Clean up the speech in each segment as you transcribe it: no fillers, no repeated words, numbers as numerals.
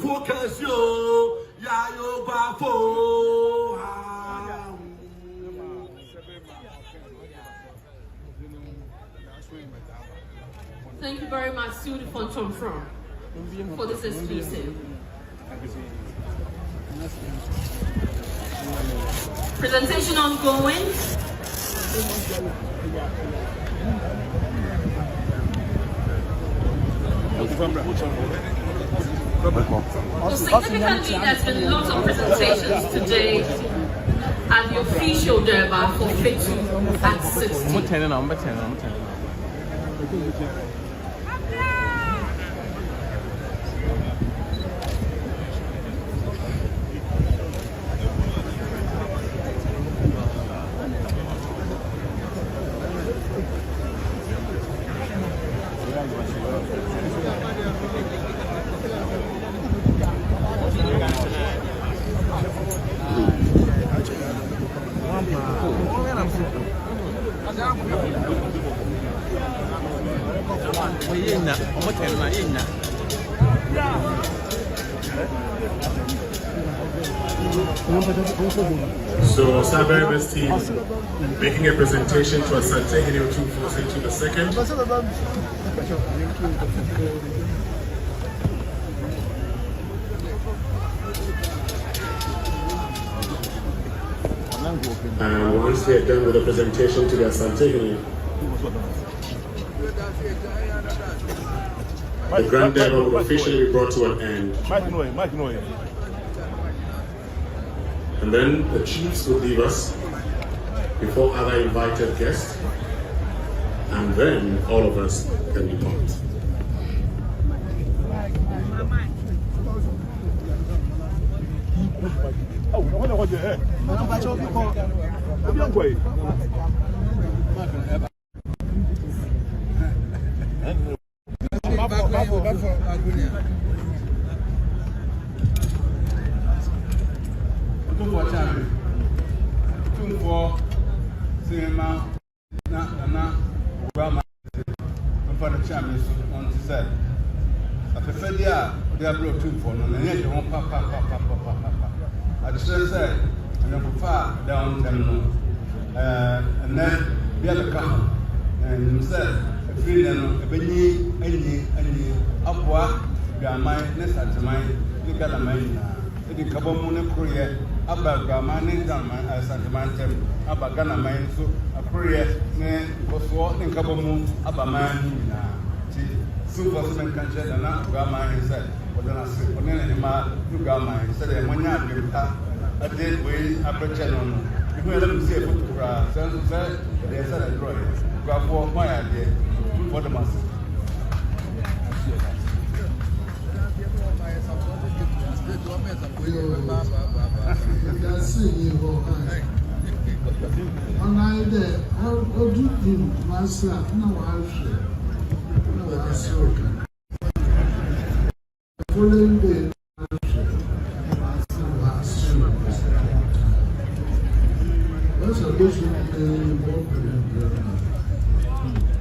Focus yo, ya yo bafo. Thank you very much, Sudi Fonton from for this exclusive. Presentation ongoing. So significantly, there's been lots of presentations today at the official Durbar for Fetu at 60. So Cyber team making a presentation to Asante Henry 242 the second. And once they are done with the presentation to the Asante Henry, the Grand Devil will officially be brought to an end. And then the chiefs will leave us before other invited guests, and then all of us can depart. And then the other come and himself, a free and a benny, any upward, Gamma, Nessa, mine, the Galamine, the Cabomona Courier, about Gamma, Santa Mantem, about Ghana mine, so a courier, was walking Cabomu, about mine. Super cement country, and not Gamma himself, but then I said, when any Gamma, he said, when you have a dead way, upper channel. Let me see a photograph. There's a drawing. Grab for my idea for the master.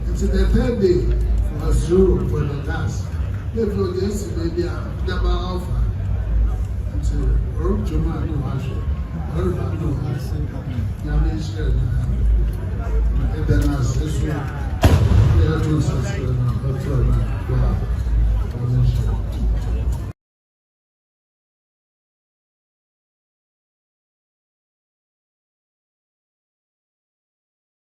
It's the third day was zero for the last. Therefore, this may be a double offer. It's a road to my new house. Urban new house. Yamish, and then as this one, they are two sisters.